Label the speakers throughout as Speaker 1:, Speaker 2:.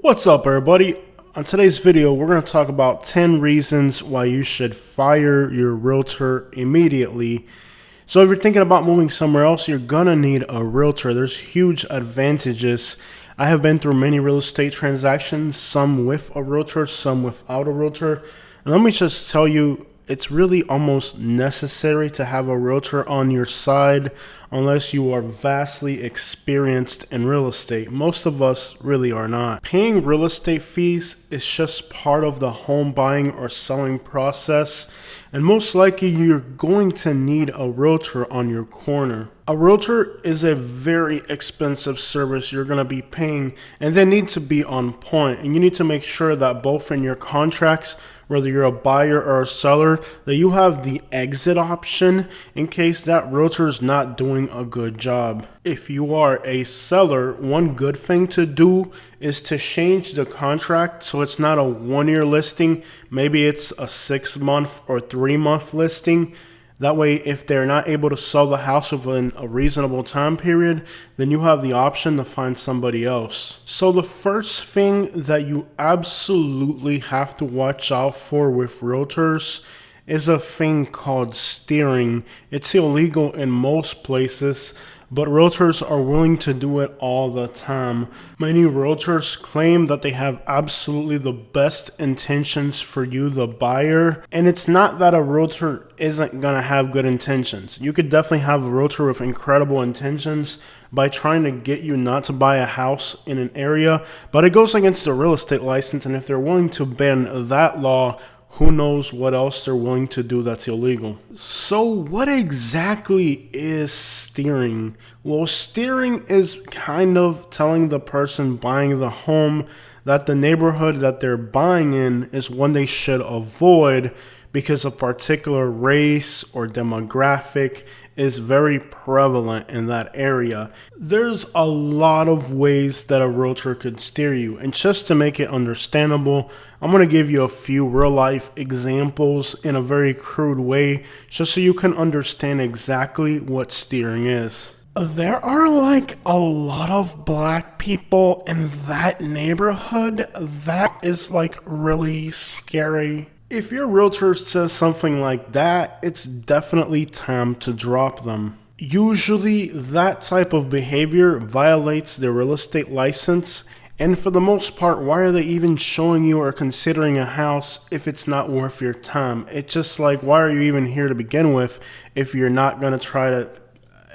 Speaker 1: What's up, everybody? On today's video, we're going to talk about 10 reasons why you should fire your realtor immediately. So if you're thinking about moving somewhere else, you're going to need a realtor. There's huge advantages. I have been through many real estate transactions, some with a realtor, some without a realtor. And let me just tell you, it's really almost necessary to have a realtor on your side unless you are vastly experienced in real estate. Most of us really are not. Paying real estate fees is just part of the home buying or selling process, and most likely you're going to need a realtor on your corner. A realtor is a very expensive service you're going to be paying, and they need to be on point, and you need to make sure that both in your contracts, whether you're a buyer or a seller, that you have the exit option in case that realtor is not doing a good job. If you are a seller, one good thing to do is to change the contract so it's not a 1-year listing. Maybe it's a 6-month or 3-month listing. That way, if they're not able to sell the house within a reasonable time period, then you have the option to find somebody else. So the first thing that you absolutely have to watch out for with realtors is a thing called steering. It's illegal in most places, but realtors are willing to do it all the time. Many realtors claim that they have absolutely the best intentions for you, the buyer. And it's not that a realtor isn't gonna have good intentions. You could definitely have a realtor with incredible intentions by trying to get you not to buy a house in an area, but it goes against the real estate license. And if they're willing to bend that law, who knows what else they're willing to do that's illegal. So what exactly is steering? Well, steering is kind of telling the person buying the home that the neighborhood that they're buying in is one they should avoid because a particular race or demographic is very prevalent in that area. There's a lot of ways that a realtor could steer you, and just to make it understandable, I'm going to give you a few real life examples in a very crude way just so you can understand exactly what steering is. There are like a lot of black people in that neighborhood. That is like really scary. If your realtor says something like that, it's definitely time to drop them. Usually that type of behavior violates their real estate license, and for the most part, why are they even showing you or considering a house if it's not worth your time? It's just like, why are you even here to begin with if you're not going to try to...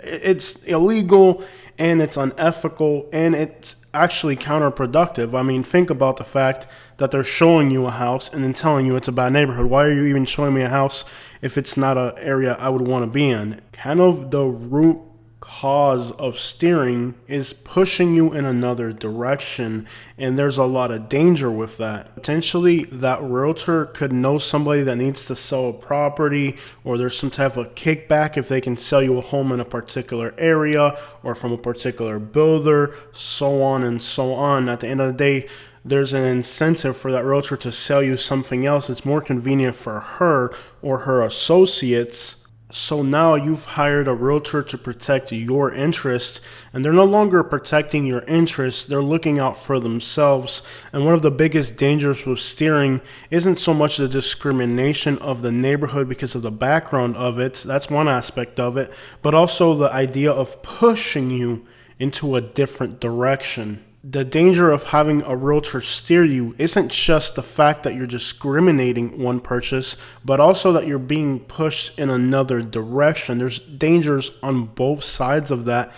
Speaker 1: It's illegal and it's unethical and it's actually counterproductive. I mean, think about the fact that they're showing you a house and then telling you it's a bad neighborhood. Why are you even showing me a house if it's not an area I would want to be in? Kind of the root cause of steering is pushing you in another direction, and there's a lot of danger with that. Potentially that realtor could know somebody that needs to sell a property, or there's some type of kickback if they can sell you a home in a particular area or from a particular builder, so on and so on. At the end of the day, there's an incentive for that realtor to sell you something else that's more convenient for her or her associates. So now you've hired a realtor to protect your interests, and they're no longer protecting your interests, they're looking out for themselves. And one of the biggest dangers with steering isn't so much the discrimination of the neighborhood because of the background of it, that's one aspect of it, but also the idea of pushing you into a different direction. The danger of having a realtor steer you isn't just the fact that you're discriminating one purchase, but also that you're being pushed in another direction. There's dangers on both sides of that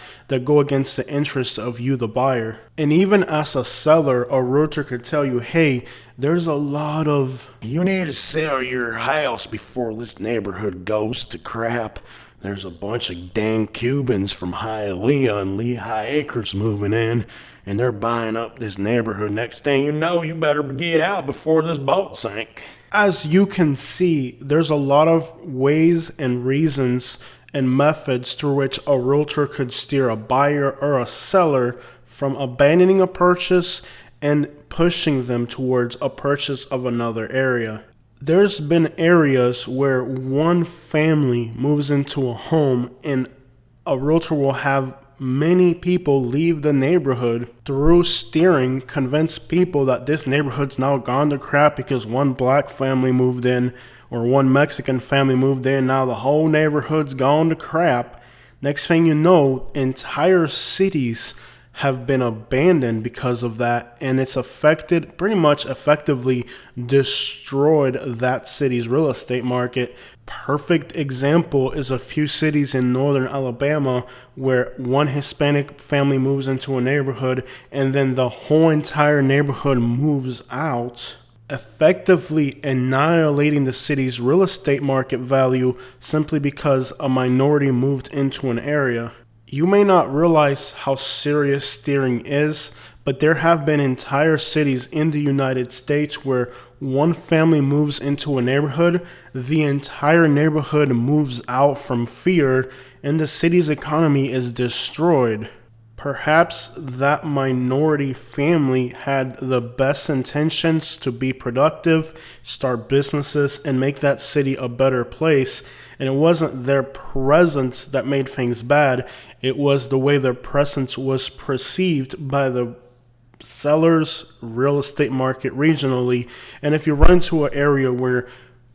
Speaker 1: go against the interests of you, the buyer. And even as a seller, a realtor could tell you, hey, there's a lot of... You need to sell your house before this neighborhood goes to crap. There's a bunch of dang Cubans from Hialeah and Lehigh Acres moving in, and they're buying up this neighborhood. Next thing you know, you better get out before this boat sinks. As you can see, there's a lot of ways and reasons and methods through which a realtor could steer a buyer or a seller from abandoning a purchase and pushing them towards a purchase of another area. There's been areas where one family moves into a home and a realtor will have many people leave the neighborhood through steering, convince people that this neighborhood's now gone to crap because one black family moved in or one Mexican family moved in. Now the whole neighborhood's gone to crap. Next thing you know, entire cities have been abandoned because of that, and it's affected, pretty much effectively destroyed that city's real estate market. Perfect example is a few cities in northern Alabama where one Hispanic family moves into a neighborhood and then the whole entire neighborhood moves out, effectively annihilating the city's real estate market value simply because a minority moved into an area. You may not realize how serious steering is, but there have been entire cities in the United States where one family moves into a neighborhood, the entire neighborhood moves out from fear, and the city's economy is destroyed. Perhaps that minority family had the best intentions to be productive, start businesses, and make that city a better place. And it wasn't their presence that made things bad. It was the way their presence was perceived by the sellers, real estate market regionally. And if you run into an area where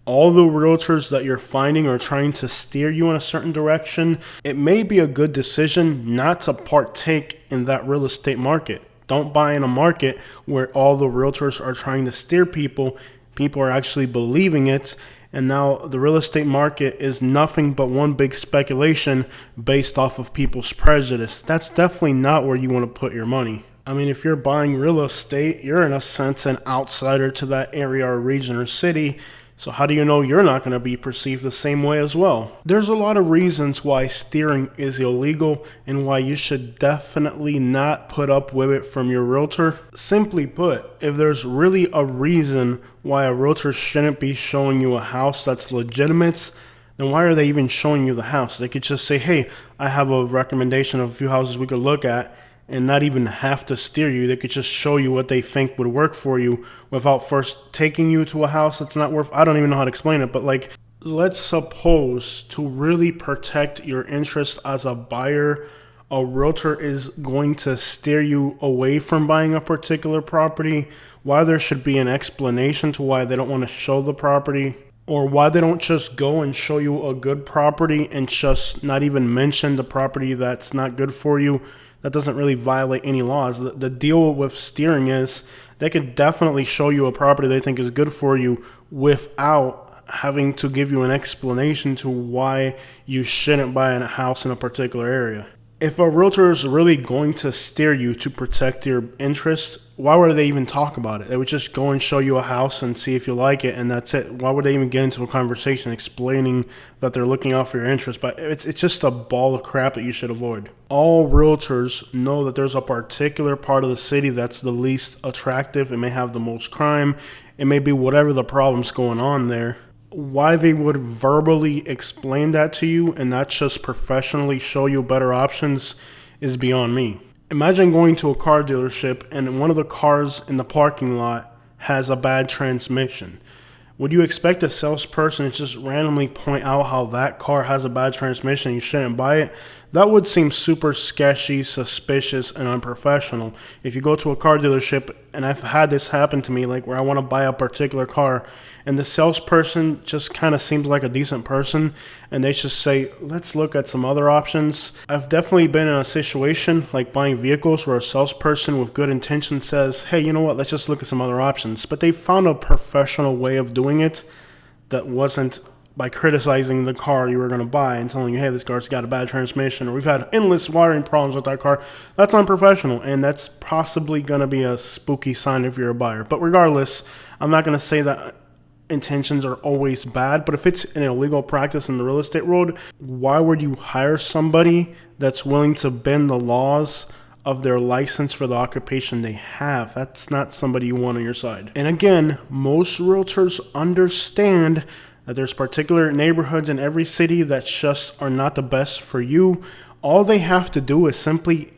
Speaker 1: all the realtors that you're finding are trying to steer you in a certain direction, it may be a good decision not to partake in that real estate market. Don't buy in a market where all the realtors are trying to steer people. People are actually believing it. And now the real estate market is nothing but one big speculation based off of people's prejudice. That's definitely not where you want to put your money. I mean, if you're buying real estate, you're in a sense an outsider to that area or region or city. So how do you know you're not going to be perceived the same way as well? There's a lot of reasons why steering is illegal and why you should definitely not put up with it from your realtor. Simply put, if there's really a reason why a realtor shouldn't be showing you a house that's legitimate, then why are they even showing you the house? They could just say, hey, I have a recommendation of a few houses we could look at, and not even have to steer you. They could just show you what they think would work for you without first taking you to a house that's not worth. I don't even know how to explain it, but like, let's suppose to really protect your interest as a buyer, a realtor is going to steer you away from buying a particular property. Why there should be an explanation to why they don't want to show the property, or why they don't just go and show you a good property and just not even mention the property that's not good for you. That doesn't really violate any laws. The deal with steering is they could definitely show you a property they think is good for you without having to give you an explanation to why you shouldn't buy a house in a particular area. If a realtor is really going to steer you to protect your interests, why would they even talk about it? They would just go and show you a house and see if you like it, and that's it. Why would they even get into a conversation explaining that they're looking out for your interests? But it's just a ball of crap that you should avoid. All realtors know that there's a particular part of the city that's the least attractive. It may have the most crime. It may be whatever the problem's going on there. Why they would verbally explain that to you and not just professionally show you better options is beyond me. Imagine going to a car dealership and one of the cars in the parking lot has a bad transmission. Would you expect a salesperson to just randomly point out how that car has a bad transmission and you shouldn't buy it? That would seem super sketchy, suspicious, and unprofessional. If you go to a car dealership, and I've had this happen to me, like where I want to buy a particular car, and the salesperson just kind of seems like a decent person, and they just say, let's look at some other options. I've definitely been in a situation like buying vehicles where a salesperson with good intention says, hey, you know what, let's just look at some other options. But they found a professional way of doing it that wasn't by criticizing the car you were going to buy and telling you, hey, this car's got a bad transmission, or we've had endless wiring problems with that car. That's unprofessional, and that's possibly going to be a spooky sign if you're a buyer. But regardless, I'm not going to say that intentions are always bad, but if it's an illegal practice in the real estate world, why would you hire somebody that's willing to bend the laws of their license for the occupation they have? That's not somebody you want on your side. And again, most realtors understand that there's particular neighborhoods in every city that just are not the best for you. All they have to do is simply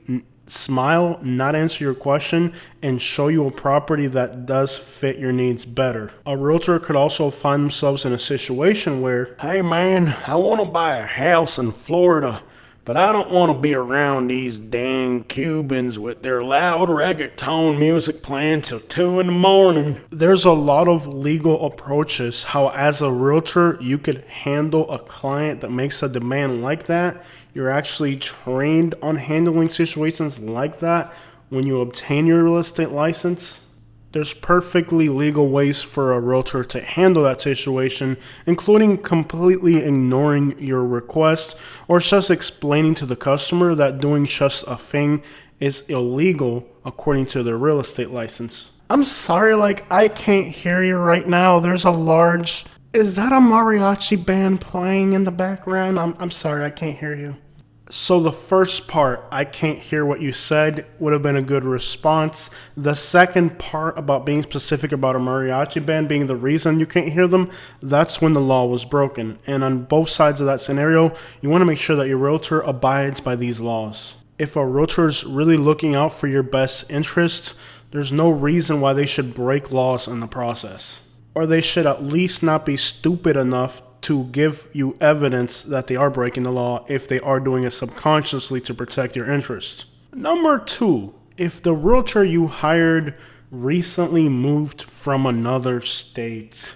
Speaker 1: smile, not answer your question, and show you a property that does fit your needs better. A realtor could also find themselves in a situation where, hey man, I want to buy a house in Florida, but I don't want to be around these dang Cubans with their loud reggaeton music playing till 2 in the morning. There's a lot of legal approaches how as a realtor you could handle a client that makes a demand like that. You're actually trained on handling situations like that when you obtain your real estate license. There's perfectly legal ways for a realtor to handle that situation, including completely ignoring your request or just explaining to the customer that doing just a thing is illegal according to their real estate license. I'm sorry, I can't hear you right now. There's a large... Is that a mariachi band playing in the background? I'm sorry, I can't hear you. So the first part, I can't hear what you said, would have been a good response. The second part about being specific about a mariachi band being the reason you can't hear them, that's when the law was broken. And on both sides of that scenario, you want to make sure that your realtor abides by these laws. If a realtor's really looking out for your best interests, there's no reason why they should break laws in the process. Or they should at least not be stupid enough to give you evidence that they are breaking the law if they are doing it subconsciously to protect your interests. Number 2, if the realtor you hired recently moved from another state,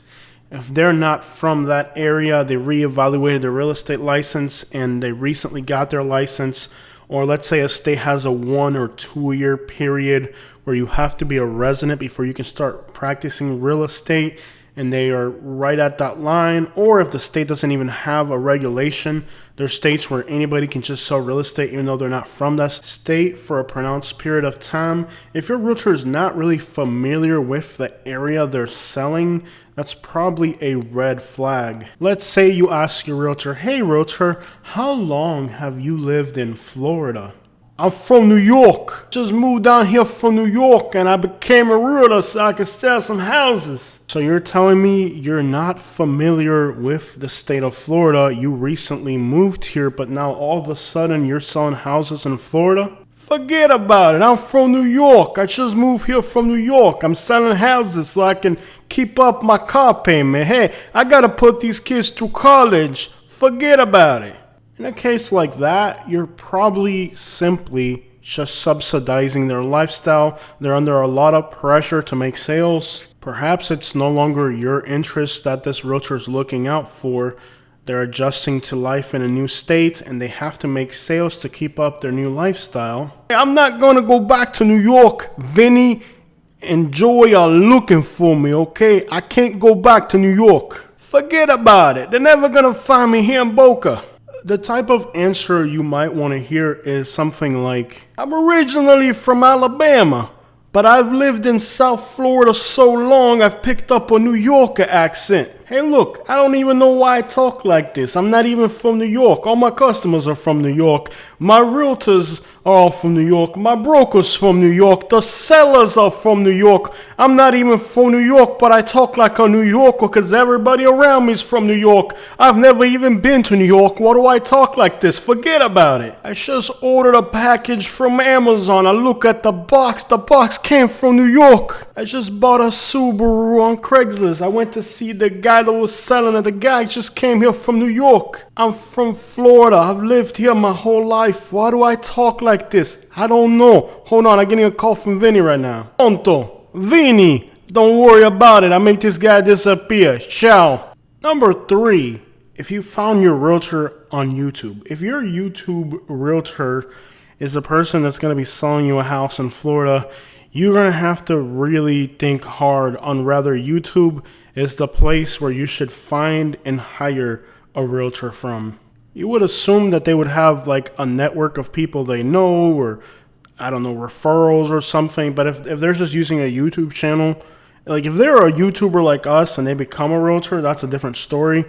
Speaker 1: if they're not from that area, they reevaluated their real estate license and they recently got their license, or let's say a state has a 1 or 2 year period where you have to be a resident before you can start practicing real estate, and they are right at that line, or if the state doesn't even have a regulation, there's states where anybody can just sell real estate even though they're not from that state for a pronounced period of time. If your realtor is not really familiar with the area they're selling, that's probably a red flag. Let's say you ask your realtor, "Hey realtor, how long have you lived in Florida?" "I'm from New York. Just moved down here from New York and I became a realtor so I could sell some houses." So you're telling me you're not familiar with the state of Florida. You recently moved here, but now all of a sudden you're selling houses in Florida? Forget about it. I'm from New York. I just moved here from New York. I'm selling houses so I can keep up my car payment. Hey, I gotta put these kids through college. Forget about it. In a case like that, you're probably simply just subsidizing their lifestyle. They're under a lot of pressure to make sales. Perhaps it's no longer your interest that this realtor is looking out for. They're adjusting to life in a new state and they have to make sales to keep up their new lifestyle. Hey, I'm not going to go back to New York, Vinny. Enjoy are looking for me, okay? I can't go back to New York. Forget about it. They're never going to find me here in Boca. The type of answer you might want to hear is something like, "I'm originally from Alabama, but I've lived in South Florida so long I've picked up a New Yorker accent. Hey look, I don't even know why I talk like this. I'm not even from New York. All my customers are from New York. My realtors are all from New York. My brokers from New York. The sellers are from New York. I'm not even from New York, but I talk like a New Yorker because everybody around me is from New York. I've never even been to New York. Why do I talk like this? Forget about it. I just ordered a package from Amazon. I look at the box. The box came from New York. I just bought a Subaru on Craigslist. I went to see the guy that was selling it. The guy just came here from New York. I'm from Florida. I've lived here my whole life. Why do I talk like this? I don't know. Hold on, I'm getting a call from Vinny right now. Pronto. Vinny, don't worry about it. I make this guy disappear. Ciao. Number 3, if you found your realtor on YouTube. If your YouTube realtor is the person that's going to be selling you a house in Florida, you're going to have to really think hard on whether YouTube is the place where you should find and hire a realtor from. You would assume that they would have like a network of people they know, or I don't know, referrals or something. But if they're just using a YouTube channel, like if they're a YouTuber like us and they become a realtor, that's a different story.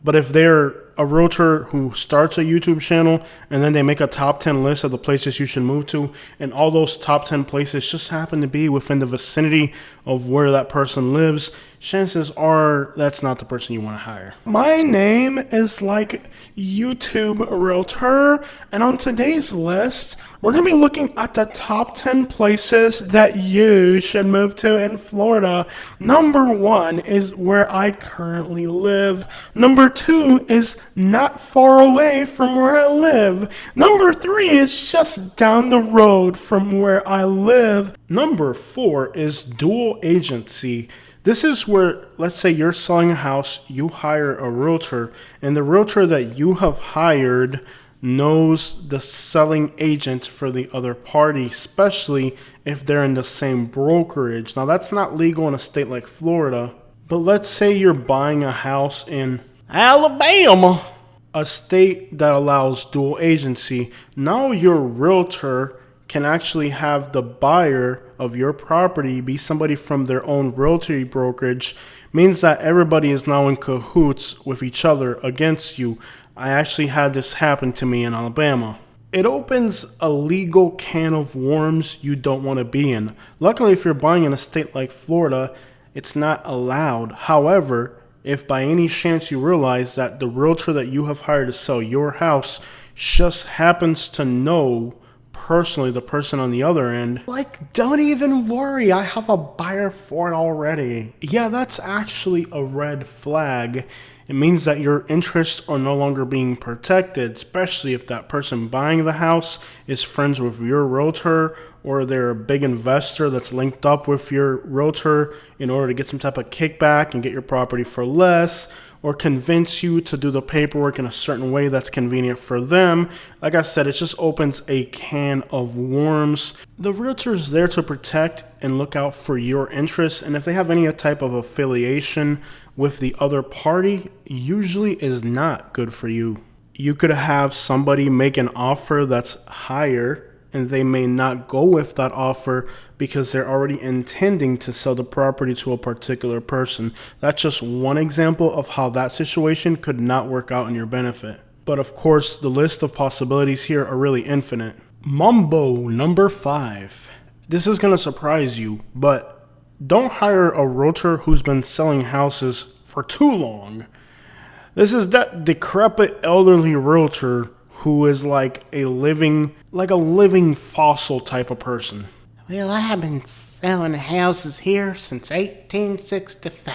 Speaker 1: But if they're a realtor who starts a YouTube channel and then they make a top 10 list of the places you should move to, and all those top 10 places just happen to be within the vicinity of where that person lives, chances are that's not the person you want to hire. My name is like YouTube Realtor, and on today's list, we're going to be looking at the top 10 places that you should move to in Florida. Number 1 is where I currently live. Number 2 is not far away from where I live. Number 3 is just down the road from where I live. Number 4 is dual agency. This is where, let's say you're selling a house, you hire a realtor, and the realtor that you have hired knows the selling agent for the other party, especially if they're in the same brokerage. Now, that's not legal in a state like Florida, but let's say you're buying a house in Alabama, a state that allows dual agency. Now your realtor can actually have the buyer of your property be somebody from their own realty brokerage. Means that everybody is now in cahoots with each other against you. I actually had this happen to me in Alabama. It opens a legal can of worms you don't want to be in. Luckily, if you're buying in a state like Florida, it's not allowed. However, if by any chance you realize that the realtor that you have hired to sell your house just happens to know personally the person on the other end, like, don't even worry, I have a buyer for it already. Yeah, that's actually a red flag. It means that your interests are no longer being protected, especially if that person buying the house is friends with your realtor, or they're a big investor that's linked up with your realtor in order to get some type of kickback and get your property for less, or convince you to do the paperwork in a certain way that's convenient for them. Like I said, it just opens a can of worms. The realtor is there to protect and look out for your interests, and if they have any type of affiliation with the other party, usually is not good for you. You could have somebody make an offer that's higher, and they may not go with that offer because they're already intending to sell the property to a particular person. That's just one example of how that situation could not work out in your benefit. But of course, the list of possibilities here are really infinite. Mambo number 5. This is going to surprise you, but don't hire a realtor who's been selling houses for too long. This is that decrepit elderly realtor who is like a living fossil type of person.
Speaker 2: Well, I've been selling houses here since 1865.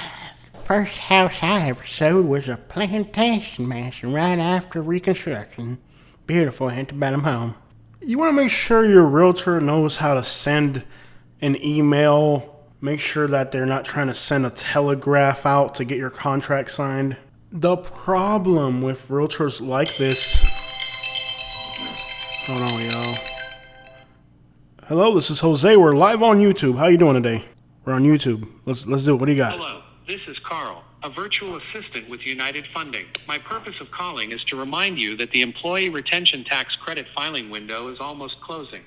Speaker 2: First house I ever sold was a plantation mansion right after Reconstruction. Beautiful, ain't it, about home.
Speaker 1: You want to make sure your realtor knows how to send an email, make sure that they're not trying to send a telegraph out to get your contract signed. The problem with realtors like this... Hold on, y'all. Hello, this is Jose. We're live on YouTube. How you doing today? We're on YouTube. Let's do it. What do you got?
Speaker 3: Hello, this is Carl, a virtual assistant with United Funding. My purpose of calling is to remind you that the Employee Retention Tax Credit filing window is almost closing.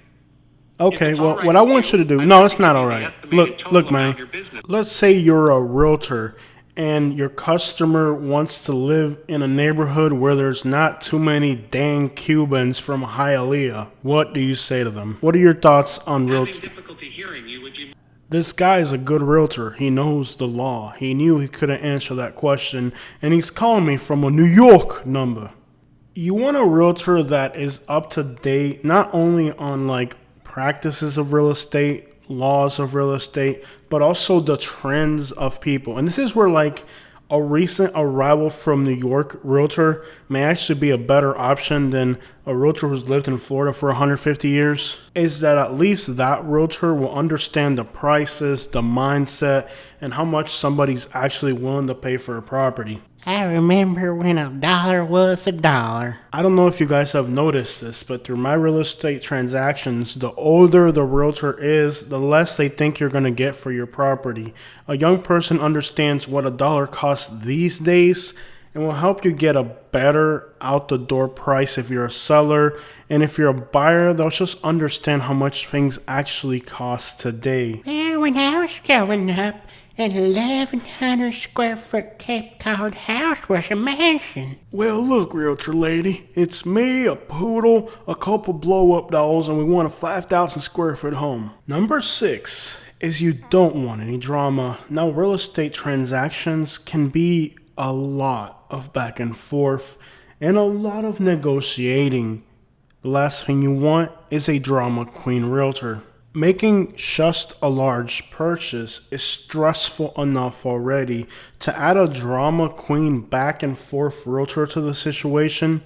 Speaker 1: Okay, well, what I want you to do... No, it's not all right. Look, man. Let's say you're a realtor and your customer wants to live in a neighborhood where there's not too many dang Cubans from Hialeah. What do you say to them? What are your thoughts on realtor? This guy is a good realtor. He knows the law. He knew he couldn't answer that question, and he's calling me from a New York number. You want a realtor that is up to date, not only on like practices of real estate, laws of real estate, but also the trends of people. And this is where like a recent arrival from New York realtor may actually be a better option than a realtor who's lived in Florida for 150 years, is that at least that realtor will understand the prices, the mindset, and how much somebody's actually willing to pay for a property.
Speaker 2: I remember when $1 was $1.
Speaker 1: I don't know if you guys have noticed this, but through my real estate transactions, the older the realtor is, the less they think you're going to get for your property. A young person understands what $1 costs these days and will help you get a better out-the-door price if you're a seller. And if you're a buyer, they'll just understand how much things actually cost today.
Speaker 2: Well, when I was growing up, an 1,100 square foot Cape Cod house was a mansion.
Speaker 1: Well, look, realtor lady, it's me, a poodle, a couple blow-up dolls, and we want a 5,000 square foot home. Number 6 is you don't want any drama. Now, real estate transactions can be a lot of back and forth and a lot of negotiating. The last thing you want is a drama queen realtor. Making just a large purchase is stressful enough already. To add a drama queen back and forth realtor to the situation.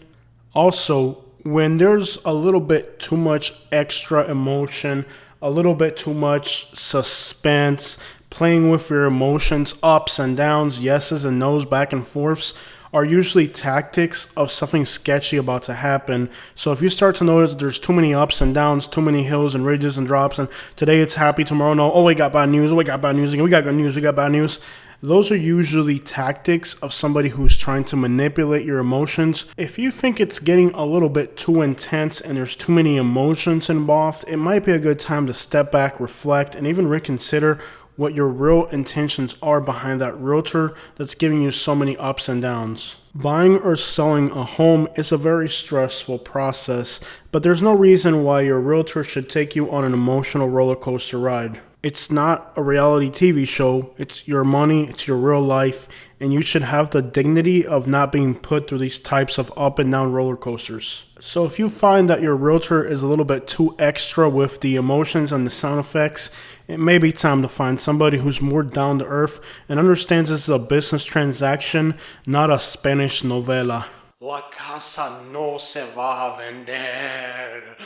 Speaker 1: Also, when there's a little bit too much extra emotion, a little bit too much suspense, playing with your emotions, ups and downs, yeses and nos, back and forths, are usually tactics of something sketchy about to happen. So if you start to notice there's too many ups and downs, too many hills and ridges and drops, and today it's happy, tomorrow no, oh we got bad news, oh we got bad news again, we got good news, we got bad news. Those are usually tactics of somebody who's trying to manipulate your emotions. If you think it's getting a little bit too intense and there's too many emotions involved, it might be a good time to step back, reflect, and even reconsider what your real intentions are behind that realtor that's giving you so many ups and downs. Buying or selling a home is a very stressful process, but there's no reason why your realtor should take you on an emotional roller coaster ride. It's not a reality TV show, it's your money, it's your real life, and you should have the dignity of not being put through these types of up and down roller coasters. So if you find that your realtor is a little bit too extra with the emotions and the sound effects, it may be time to find somebody who's more down to earth and understands this is a business transaction, not a Spanish novela.
Speaker 2: La casa no se va a vender.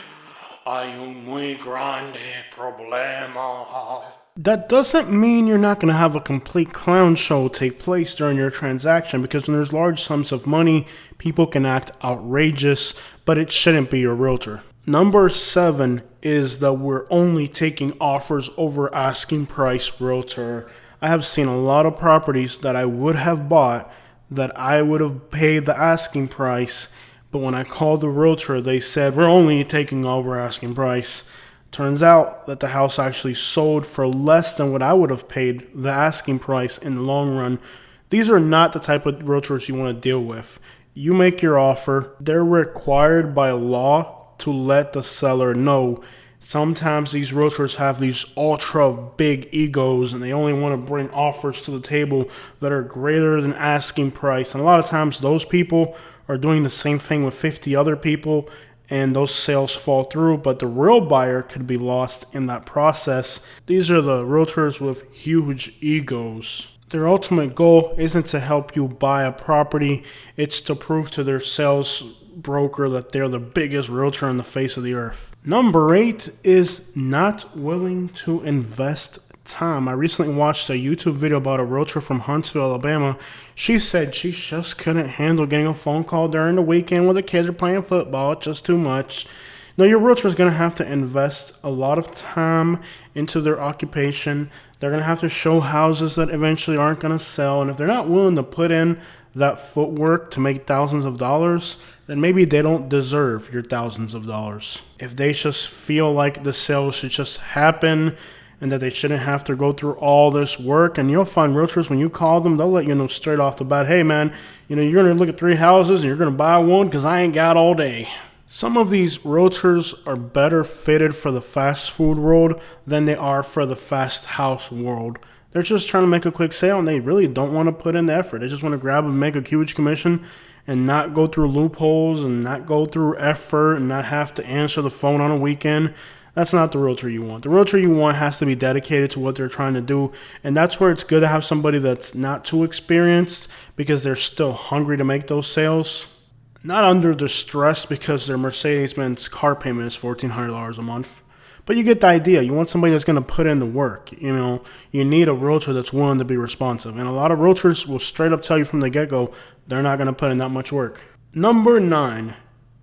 Speaker 2: Hay un muy grande problema.
Speaker 1: That doesn't mean you're not going to have a complete clown show take place during your transaction, because when there's large sums of money, people can act outrageous, but it shouldn't be your realtor. Number 7 is that we're only taking offers over asking price realtor. I have seen a lot of properties that I would have bought that I would have paid the asking price, but when I called the realtor, they said, we're only taking over asking price. Turns out that the house actually sold for less than what I would have paid the asking price in the long run. These are not the type of realtors you want to deal with. You make your offer. They're required by law to let the seller know. Sometimes these realtors have these ultra big egos and they only want to bring offers to the table that are greater than asking price. And a lot of times those people are doing the same thing with 50 other people, and those sales fall through, but the real buyer could be lost in that process. These are the realtors with huge egos. Their ultimate goal isn't to help you buy a property, it's to prove to their sales broker that they're the biggest realtor on the face of the earth. Number 8 is not willing to invest time. I recently watched a YouTube video about a realtor from Huntsville, Alabama. She said she just couldn't handle getting a phone call during the weekend when the kids are playing football. It's just too much. Now, your realtor is going to have to invest a lot of time into their occupation. They're going to have to show houses that eventually aren't going to sell. And if they're not willing to put in that footwork to make thousands of dollars, then maybe they don't deserve your thousands of dollars. If they just feel like the sale should just happen and that they shouldn't have to go through all this work, and you'll find realtors, when you call them, they'll let you know straight off the bat, hey man, you're going to look at 3 houses and you're going to buy one because I ain't got all day. Some of these realtors are better fitted for the fast food world than they are for the fast house world. They're just trying to make a quick sale and they really don't want to put in the effort. They just want to grab and make a huge commission and not go through loopholes and not go through effort and not have to answer the phone on a weekend. That's not the realtor you want. The realtor you want has to be dedicated to what they're trying to do. And that's where it's good to have somebody that's not too experienced because they're still hungry to make those sales. Not under the stress because their Mercedes-Benz car payment is $1,400 a month. But you get the idea. You want somebody that's going to put in the work. You need a realtor that's willing to be responsive. And a lot of realtors will straight up tell you from the get-go they're not going to put in that much work. Number 9.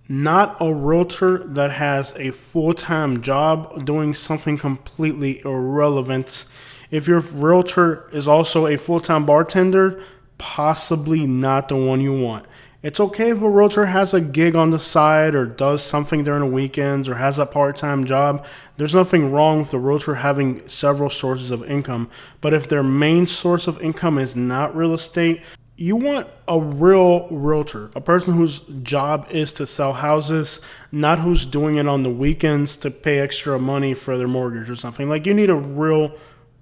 Speaker 1: Not a realtor that has a full-time job doing something completely irrelevant. If your realtor is also a full-time bartender, possibly not the one you want. It's okay if a realtor has a gig on the side or does something during the weekends or has a part-time job. There's nothing wrong with the realtor having several sources of income. But if their main source of income is not real estate, you want a real realtor, a person whose job is to sell houses, not who's doing it on the weekends to pay extra money for their mortgage or something. Like, you need a real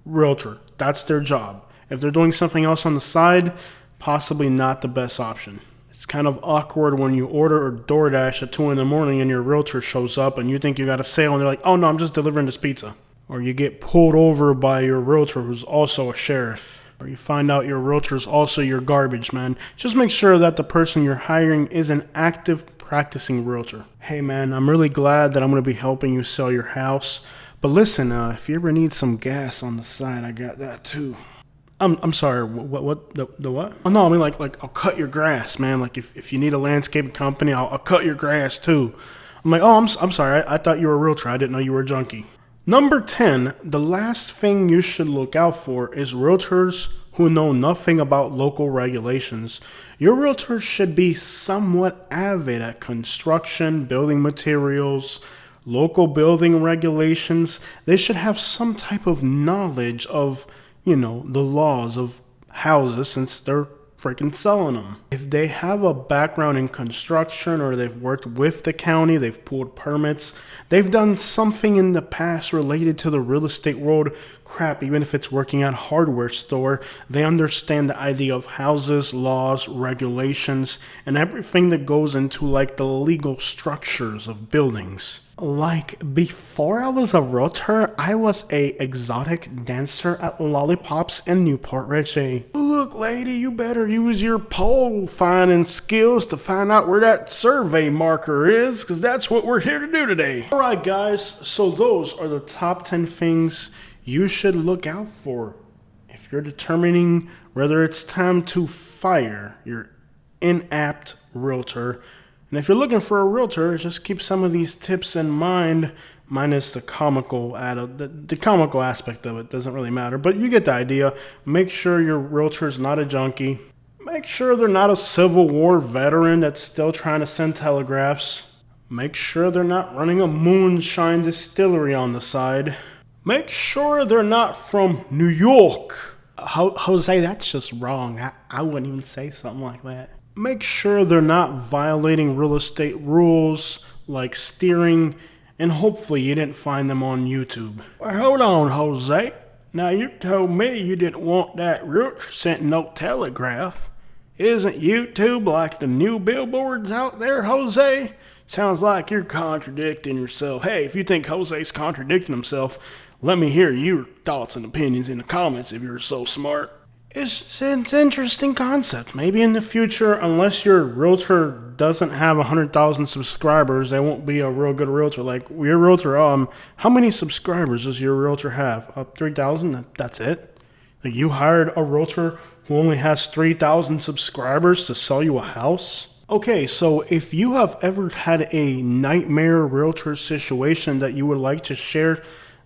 Speaker 1: realtor. That's their job. If they're doing something else on the side, possibly not the best option. It's kind of awkward when you order or DoorDash at 2 in the morning and your realtor shows up and you think you got a sale and they're like, oh no, I'm just delivering this pizza. or you get pulled over by your realtor who's also a sheriff, or you find out your realtor is also your garbage man. Just make sure that the person you're hiring is an active practicing realtor. Hey man, I'm really glad that I'm going to be helping you sell your house. But listen, if you ever need some gas on the side, I got that too. I'm sorry, what, the what? Oh no, I mean like I'll cut your grass, man. Like if you need a landscaping company, I'll cut your grass too. I'm like, oh, I'm sorry, I thought you were a realtor. I didn't know you were a junkie. Number 10, the last thing you should look out for is realtors who know nothing about local regulations. Your realtor should be somewhat avid at construction, building materials, local building regulations. They should have some type of knowledge of, the laws of houses since they're freaking selling them. If they have a background in construction or they've worked with the county, they've pulled permits, they've done something in the past related to the real estate world, crap, even if it's working at a hardware store, they understand the idea of houses, laws, regulations, and everything that goes into like the legal structures of buildings. Like, before I was a realtor, I was a exotic dancer at Lollipops in Newport Richey. Look, lady, you better use your pole finding skills to find out where that survey marker is, because that's what we're here to do today. Alright guys, so those are the top 10 things you should look out for if you're determining whether it's time to fire your inapt realtor. And if you're looking for a realtor, just keep some of these tips in mind, minus the comical the comical aspect of it doesn't really matter, but you get the idea. Make sure your realtor's not a junkie. Make sure they're not a Civil War veteran that's still trying to send telegraphs. Make sure they're not running a moonshine distillery on the side. Make sure they're not from New York.
Speaker 2: Jose, that's just wrong. I wouldn't even say something like that.
Speaker 1: Make sure they're not violating real estate rules like steering, and hopefully you didn't find them on YouTube.
Speaker 2: Well, hold on, Jose. Now you told me you didn't want that realtor sent no telegraph. Isn't YouTube like the new billboards out there, Jose? Sounds like you're contradicting yourself. Hey, if you think Jose's contradicting himself, let me hear your thoughts and opinions in the comments if you're so smart.
Speaker 1: It's an interesting concept. Maybe in the future, unless your realtor doesn't have 100,000 subscribers, they won't be a real good realtor. Like your realtor, how many subscribers does your realtor have? 3,000? That's it? Like you hired a realtor who only has 3,000 subscribers to sell you a house? Okay, so if you have ever had a nightmare realtor situation that you would like to share,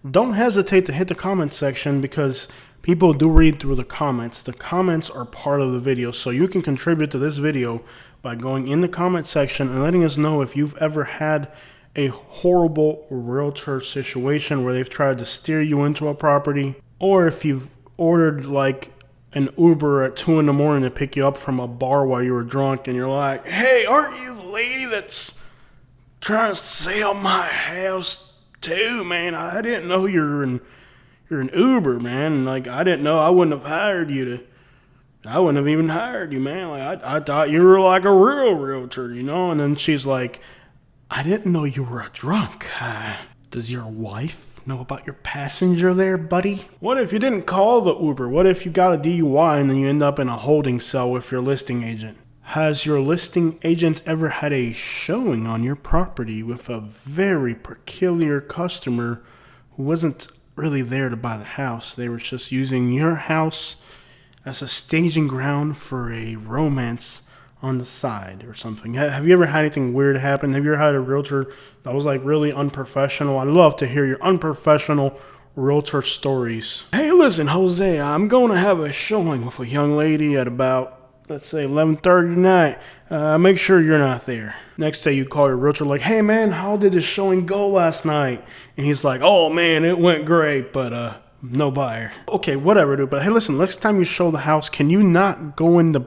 Speaker 1: don't hesitate to hit the comment section because people do read through the comments. The comments are part of the video, so you can contribute to this video by going in the comment section and letting us know if you've ever had a horrible realtor situation where they've tried to steer you into a property, or if you've ordered like an Uber at 2 a.m. to pick you up from a bar while you were drunk and you're like, hey, aren't you the lady that's trying to sell my house too, man? I didn't know you're an Uber, man. Like, I didn't know. I wouldn't have hired you I wouldn't have even hired you, man. Like, I thought you were like a real realtor, And then she's like, I didn't know you were a drunk. Does your wife know about your passenger there, buddy? What if you didn't call the Uber? What if you got a DUI and then you end up in a holding cell with your listing agent? Has your listing agent ever had a showing on your property with a very peculiar customer who wasn't really there to buy the house? They were just using your house as a staging ground for a romance on the side or something. Have you ever had anything weird happen? Have you ever had a realtor that was like really unprofessional? I'd love to hear your unprofessional realtor stories. Hey, listen, Jose, I'm going to have a showing with a young lady at about, let's say, 11:30 tonight. Make sure you're not there. Next day you call your realtor like, hey man, how did the showing go last night? And he's like, oh man, it went great, but no buyer. Okay, whatever, dude. But hey, listen, next time you show the house, can you not go in the